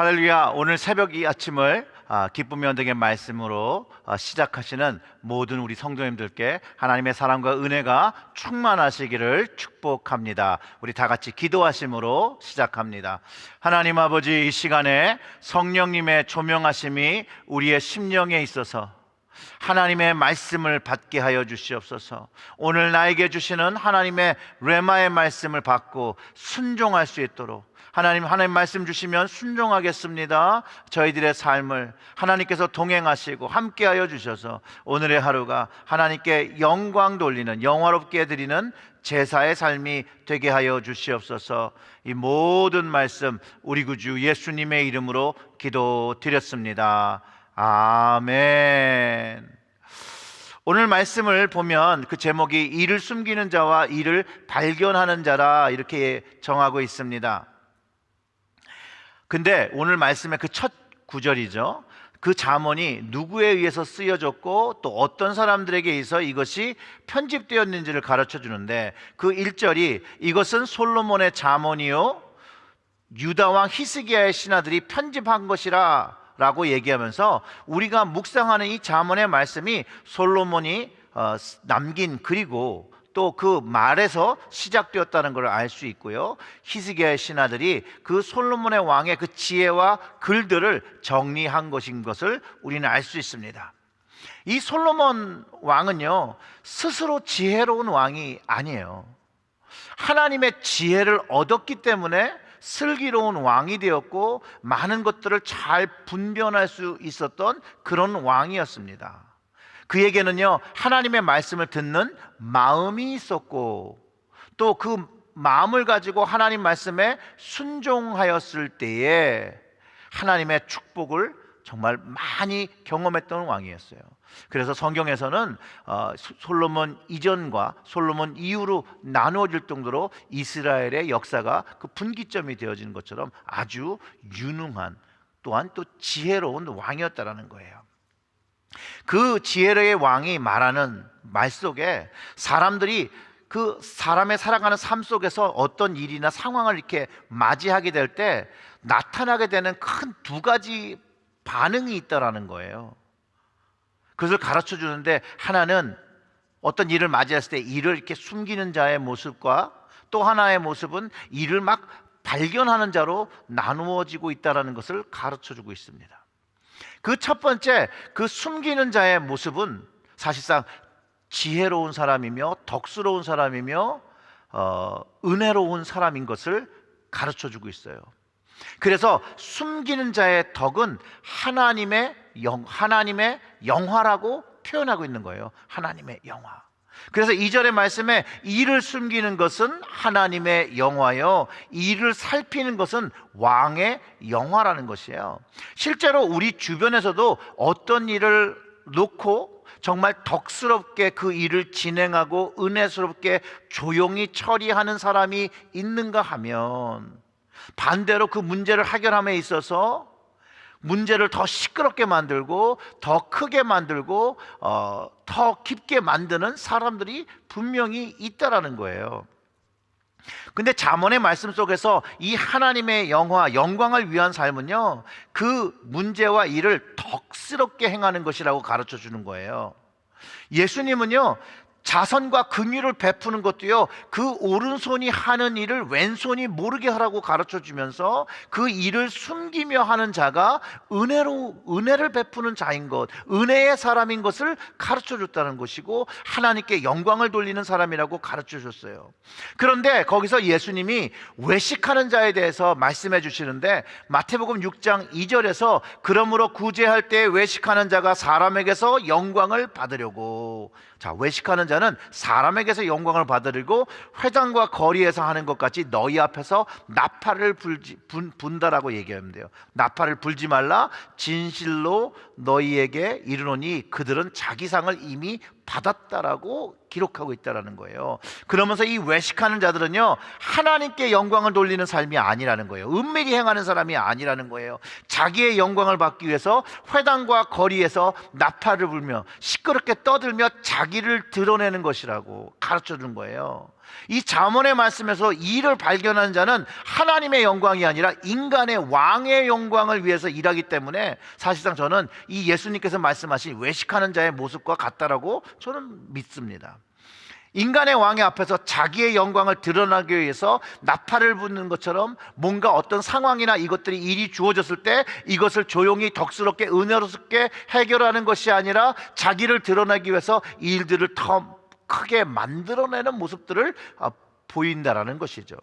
할렐루야. 오늘 새벽 이 아침을 기쁨의 언덕의 말씀으로 시작하시는 모든 우리 성도님들께 하나님의 사랑과 은혜가 충만하시기를 축복합니다. 우리 다 같이 기도하심으로 시작합니다. 하나님 아버지, 이 시간에 성령님의 조명하심이 우리의 심령에 있어서 하나님의 말씀을 받게 하여 주시옵소서. 오늘 나에게 주시는 하나님의 레마의 말씀을 받고 순종할 수 있도록 하나님 말씀 주시면 순종하겠습니다. 저희들의 삶을 하나님께서 동행하시고 함께하여 주셔서 오늘의 하루가 하나님께 영광 돌리는, 영화롭게 드리는 제사의 삶이 되게 하여 주시옵소서. 이 모든 말씀 우리 구주 예수님의 이름으로 기도드렸습니다. 아멘. 오늘 말씀을 보면 그 제목이 이를 숨기는 자와 이를 발견하는 자라 이렇게 정하고 있습니다. 근데 오늘 말씀의 그 첫 구절이죠. 그 잠언이 누구에 의해서 쓰여졌고 또 어떤 사람들에게 의해서 이것이 편집되었는지를 가르쳐 주는데, 그 1절이 이것은 솔로몬의 잠언이요 유다왕 히스기야의 신하들이 편집한 것이라 라고 얘기하면서 우리가 묵상하는 이 잠언의 말씀이 솔로몬이 남긴 글이고 또 그 말에서 시작되었다는 것을 알 수 있고요, 히스기야의 신하들이 그 솔로몬의 왕의 그 지혜와 글들을 정리한 것인 것을 우리는 알 수 있습니다. 이 솔로몬 왕은요 스스로 지혜로운 왕이 아니에요. 하나님의 지혜를 얻었기 때문에 슬기로운 왕이 되었고 많은 것들을 잘 분별할 수 있었던 그런 왕이었습니다. 그에게는요 하나님의 말씀을 듣는 마음이 있었고 또 그 마음을 가지고 하나님 말씀에 순종하였을 때에 하나님의 축복을 정말 많이 경험했던 왕이었어요. 그래서 성경에서는 솔로몬 이전과 솔로몬 이후로 나누어질 정도로 이스라엘의 역사가 그 분기점이 되어지는 것처럼 아주 유능한, 또한 또 지혜로운 왕이었다라는 거예요. 그 지혜의 왕이 말하는 말 속에 사람들이 그 사람의 살아가는 삶 속에서 어떤 일이나 상황을 이렇게 맞이하게 될 때 나타나게 되는 큰 두 가지 반응이 있다라는 거예요. 그것을 가르쳐 주는데, 하나는 어떤 일을 맞이했을 때 일을 이렇게 숨기는 자의 모습과 또 하나의 모습은 일을 막 발견하는 자로 나누어지고 있다는 것을 가르쳐 주고 있습니다. 그 첫 번째, 그 숨기는 자의 모습은 사실상 지혜로운 사람이며 덕스러운 사람이며 은혜로운 사람인 것을 가르쳐 주고 있어요. 그래서 숨기는 자의 덕은 하나님의 영화라고 표현하고 있는 거예요. 하나님의 영화. 그래서 2절의 말씀에 이를 숨기는 것은 하나님의 영화요 이를 살피는 것은 왕의 영화라는 것이에요. 실제로 우리 주변에서도 어떤 일을 놓고 정말 덕스럽게 그 일을 진행하고 은혜스럽게 조용히 처리하는 사람이 있는가 하면, 반대로 그 문제를 해결함에 있어서 문제를 더 시끄럽게 만들고 더 크게 만들고 더 깊게 만드는 사람들이 분명히 있다라는 거예요. 근데 잠언의 말씀 속에서 이 하나님의 영광을 위한 삶은요 그 문제와 일을 덕스럽게 행하는 것이라고 가르쳐 주는 거예요. 예수님은요 자선과 긍휼을 베푸는 것도요 그 오른손이 하는 일을 왼손이 모르게 하라고 가르쳐 주면서 그 일을 숨기며 하는 자가 은혜를 베푸는 자인 것, 은혜의 사람인 것을 가르쳐 줬다는 것이고 하나님께 영광을 돌리는 사람이라고 가르쳐 줬어요. 그런데 거기서 예수님이 외식하는 자에 대해서 말씀해 주시는데, 마태복음 6장 2절에서 그러므로 구제할 때 외식하는 자가 사람에게서 영광을 받으려고, 자, 외식하는 자는 사람에게서 영광을 받으려고 회당과 거리에서 하는 것 같이 너희 앞에서 나팔을 분다라고 얘기하면 돼요. 나팔을 불지 말라, 진실로 너희에게 이르노니 그들은 자기 상을 이미 받았다라고 기록하고 있다라는 거예요. 그러면서 이 외식하는 자들은요 하나님께 영광을 돌리는 삶이 아니라는 거예요. 은밀히 행하는 사람이 아니라는 거예요. 자기의 영광을 받기 위해서 회당과 거리에서 나팔을 불며 시끄럽게 떠들며 자기를 드러내는 것이라고 가르쳐 준 거예요. 이 잠언의 말씀에서 이를 발견하는 자는 하나님의 영광이 아니라 인간의 왕의 영광을 위해서 일하기 때문에 사실상 저는 이 예수님께서 말씀하신 외식하는 자의 모습과 같다라고 저는 믿습니다. 인간의 왕의 앞에서 자기의 영광을 드러나기 위해서 나팔을 부는 것처럼 뭔가 어떤 상황이나 이것들이 일이 주어졌을 때 이것을 조용히 덕스럽게 은혜롭게 해결하는 것이 아니라 자기를 드러나기 위해서 일들을 더 크게 만들어내는 모습들을 보인다라는 것이죠.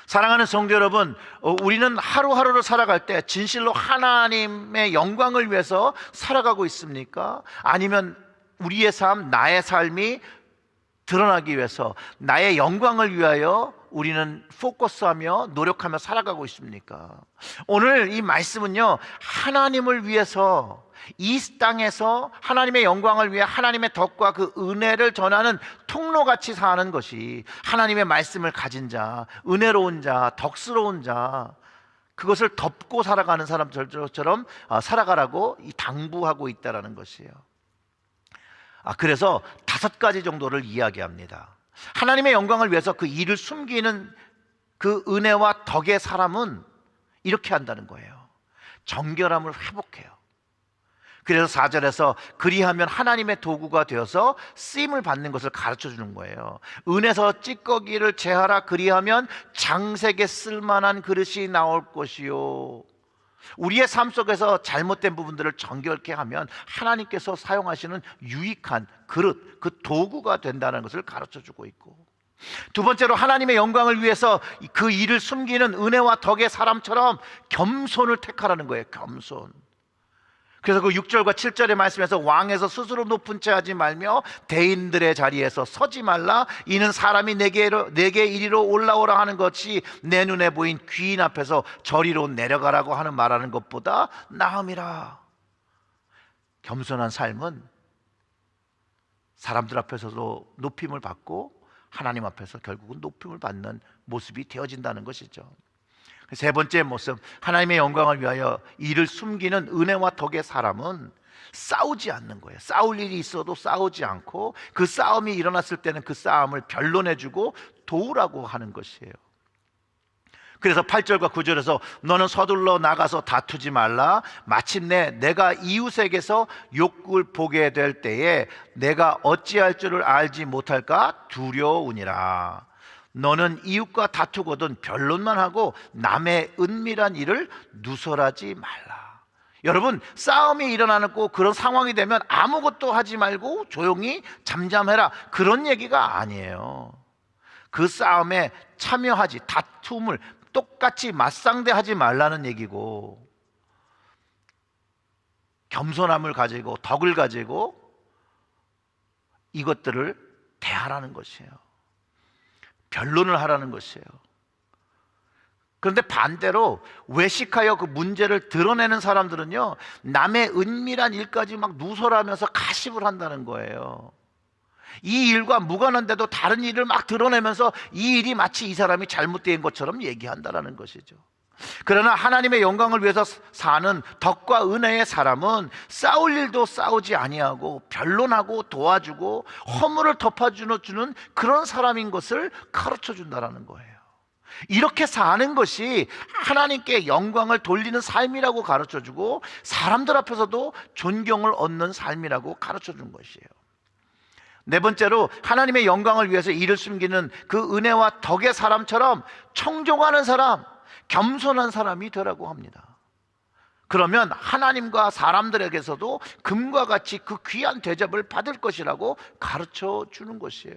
사랑하는 성도 여러분, 우리는 하루하루를 살아갈 때 진실로 하나님의 영광을 위해서 살아가고 있습니까? 아니면 우리의 삶, 나의 삶이 드러나기 위해서 나의 영광을 위하여 우리는 포커스하며 노력하며 살아가고 있습니까? 오늘 이 말씀은요, 하나님을 위해서 이 땅에서 하나님의 영광을 위해 하나님의 덕과 그 은혜를 전하는 통로같이 사는 것이 하나님의 말씀을 가진 자, 은혜로운 자, 덕스러운 자, 그것을 덮고 살아가는 사람들처럼 살아가라고 당부하고 있다는 것이에요. 그래서 5가지 정도를 이야기합니다. 하나님의 영광을 위해서 그 일을 숨기는 그 은혜와 덕의 사람은 이렇게 한다는 거예요. 정결함을 회복해요. 그래서 4절에서 그리하면 하나님의 도구가 되어서 쓰임을 받는 것을 가르쳐 주는 거예요. 은에서 찌꺼기를 제하라. 그리하면 장색에 쓸만한 그릇이 나올 것이요. 우리의 삶 속에서 잘못된 부분들을 정결케 하면 하나님께서 사용하시는 유익한 그릇, 그 도구가 된다는 것을 가르쳐 주고 있고, 두 번째로 하나님의 영광을 위해서 그 일을 숨기는 은혜와 덕의 사람처럼 겸손을 택하라는 거예요. 겸손. 그래서 그 6절과 7절의 말씀에서 왕에서 스스로 높은 채 하지 말며 대인들의 자리에서 서지 말라. 이는 사람이 내게 이리로 올라오라 하는 것이 내 눈에 보인 귀인 앞에서 저리로 내려가라고 하는 말하는 것보다 나음이라. 겸손한 삶은 사람들 앞에서도 높임을 받고 하나님 앞에서 결국은 높임을 받는 모습이 되어진다는 것이죠. 세 번째 모습, 하나님의 영광을 위하여 일을 숨기는 은혜와 덕의 사람은 싸우지 않는 거예요. 싸울 일이 있어도 싸우지 않고 그 싸움이 일어났을 때는 그 싸움을 변론해주고 도우라고 하는 것이에요. 그래서 8절과 9절에서 너는 서둘러 나가서 다투지 말라. 마침내 내가 이웃에게서 욕을 보게 될 때에 내가 어찌할 줄을 알지 못할까 두려우니라. 너는 이웃과 다투거든 변론만 하고 남의 은밀한 일을 누설하지 말라. 여러분, 싸움이 일어나는 꼭 그런 상황이 되면 아무것도 하지 말고 조용히 잠잠해라, 그런 얘기가 아니에요. 그 싸움에 참여하지, 다툼을 똑같이 맞상대하지 말라는 얘기고, 겸손함을 가지고 덕을 가지고 이것들을 대하라는 것이에요. 변론을 하라는 것이에요. 그런데 반대로 외식하여 그 문제를 드러내는 사람들은요, 남의 은밀한 일까지 막 누설하면서 가십을 한다는 거예요. 이 일과 무관한데도 다른 일을 막 드러내면서 이 일이 마치 이 사람이 잘못된 것처럼 얘기한다는 것이죠. 그러나 하나님의 영광을 위해서 사는 덕과 은혜의 사람은 싸울 일도 싸우지 아니하고 변론하고 도와주고 허물을 덮어주는 그런 사람인 것을 가르쳐 준다는 거예요. 이렇게 사는 것이 하나님께 영광을 돌리는 삶이라고 가르쳐 주고 사람들 앞에서도 존경을 얻는 삶이라고 가르쳐 준 것이에요. 네 번째로 하나님의 영광을 위해서 일을 숨기는 그 은혜와 덕의 사람처럼 청종하는 사람, 겸손한 사람이 되라고 합니다. 그러면 하나님과 사람들에게서도 금과 같이 그 귀한 대접을 받을 것이라고 가르쳐 주는 것이에요.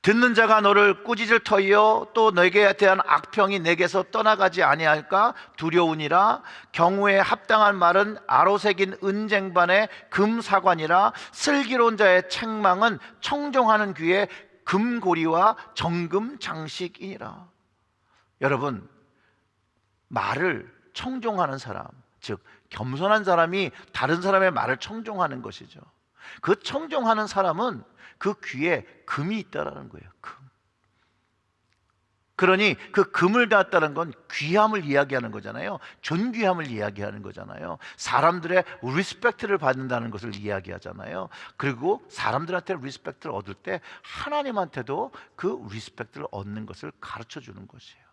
듣는 자가 너를 꾸짖을 터이요 또 너에게 대한 악평이 내게서 떠나가지 아니할까 두려우니라. 경우에 합당한 말은 아로새긴 은쟁반의 금사관이라. 슬기로운 자의 책망은 청종하는 귀에 금고리와 정금 장식이니라. 여러분, 말을 청종하는 사람, 즉 겸손한 사람이 다른 사람의 말을 청종하는 것이죠. 그 청종하는 사람은 그 귀에 금이 있다라는 거예요. 금. 그러니 그 금을 갖다는 건 귀함을 이야기하는 거잖아요. 존귀함을 이야기하는 거잖아요. 사람들의 리스펙트를 받는다는 것을 이야기하잖아요. 그리고 사람들한테 리스펙트를 얻을 때 하나님한테도 그 리스펙트를 얻는 것을 가르쳐 주는 것이에요.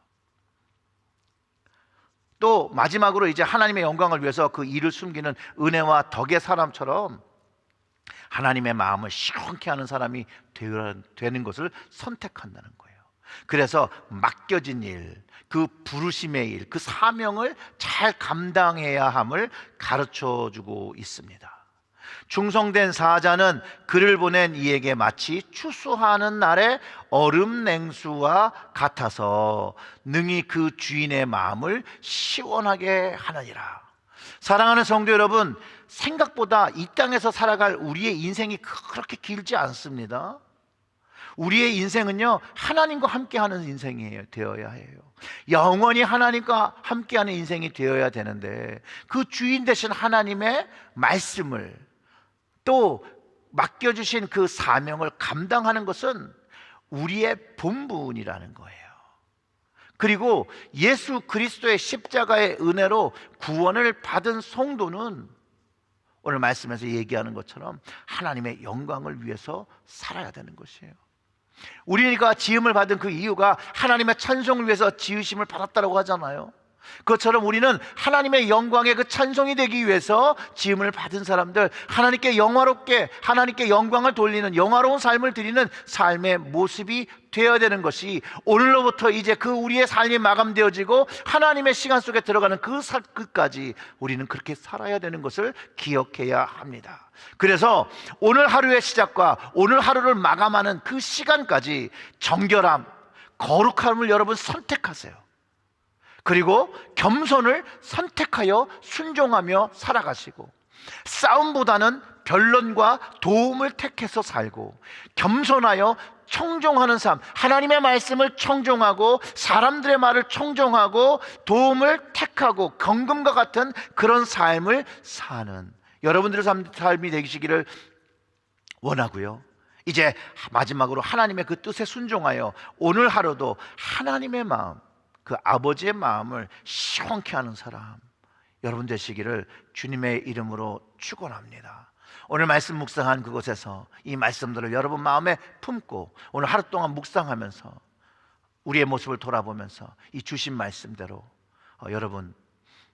또 마지막으로 이제 하나님의 영광을 위해서 그 일을 숨기는 은혜와 덕의 사람처럼 하나님의 마음을 시원케 하는 사람이 되는 것을 선택한다는 거예요. 그래서 맡겨진 일, 그 부르심의 일, 그 사명을 잘 감당해야 함을 가르쳐 주고 있습니다. 충성된 사자는 그를 보낸 이에게 마치 추수하는 날의 얼음 냉수와 같아서 능히 그 주인의 마음을 시원하게 하느니라. 사랑하는 성도 여러분, 생각보다 이 땅에서 살아갈 우리의 인생이 그렇게 길지 않습니다. 우리의 인생은요, 하나님과 함께하는 인생이 되어야 해요. 영원히 하나님과 함께하는 인생이 되어야 되는데, 그 주인 되신 하나님의 말씀을 또 맡겨주신 그 사명을 감당하는 것은 우리의 본분이라는 거예요. 그리고 예수 그리스도의 십자가의 은혜로 구원을 받은 성도는 오늘 말씀에서 얘기하는 것처럼 하나님의 영광을 위해서 살아야 되는 것이에요. 우리가 지음을 받은 그 이유가 하나님의 찬송을 위해서 지으심을 받았다고 하잖아요. 그것처럼 우리는 하나님의 영광의 그 찬송이 되기 위해서 지음을 받은 사람들, 하나님께 영화롭게 하나님께 영광을 돌리는 영화로운 삶을 드리는 삶의 모습이 되어야 되는 것이, 오늘로부터 이제 그 우리의 삶이 마감되어지고 하나님의 시간 속에 들어가는 그 끝까지 우리는 그렇게 살아야 되는 것을 기억해야 합니다. 그래서 오늘 하루의 시작과 오늘 하루를 마감하는 그 시간까지 정결함, 거룩함을 여러분 선택하세요. 그리고 겸손을 선택하여 순종하며 살아가시고, 싸움보다는 변론과 도움을 택해서 살고, 겸손하여 청종하는 삶, 하나님의 말씀을 청종하고 사람들의 말을 청종하고 도움을 택하고 경금과 같은 그런 삶을 사는 여러분들의 삶이 되시기를 원하고요. 이제 마지막으로 하나님의 그 뜻에 순종하여 오늘 하루도 하나님의 마음, 그 아버지의 마음을 시원케 하는 사람 여러분 되시기를 주님의 이름으로 축원합니다. 오늘 말씀 묵상한 그곳에서 이 말씀들을 여러분 마음에 품고 오늘 하루 동안 묵상하면서 우리의 모습을 돌아보면서 이 주신 말씀대로 여러분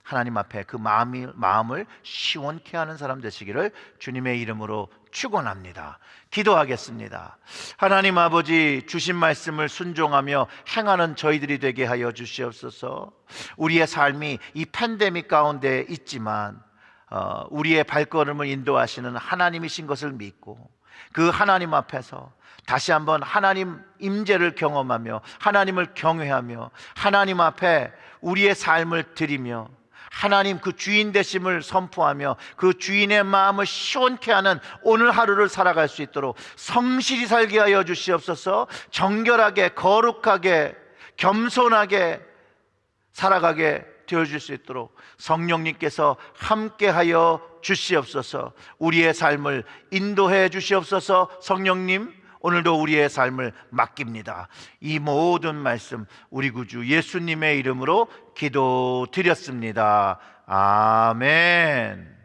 하나님 앞에 그 마음을 시원케 하는 사람 되시기를 주님의 이름으로 축원합니다. 기도하겠습니다. 하나님 아버지, 주신 말씀을 순종하며 행하는 저희들이 되게 하여 주시옵소서. 우리의 삶이 이 팬데믹 가운데 있지만 우리의 발걸음을 인도하시는 하나님이신 것을 믿고 그 하나님 앞에서 다시 한번 하나님 임재를 경험하며 하나님을 경외하며 하나님 앞에 우리의 삶을 드리며 하나님 그 주인 되심을 선포하며 그 주인의 마음을 시원케 하는 오늘 하루를 살아갈 수 있도록 성실히 살게 하여 주시옵소서. 정결하게 거룩하게 겸손하게 살아가게 되어줄 수 있도록 성령님께서 함께하여 주시옵소서. 우리의 삶을 인도해 주시옵소서. 성령님, 오늘도 우리의 삶을 맡깁니다. 이 모든 말씀 우리 구주 예수님의 이름으로 기도드렸습니다. 아멘.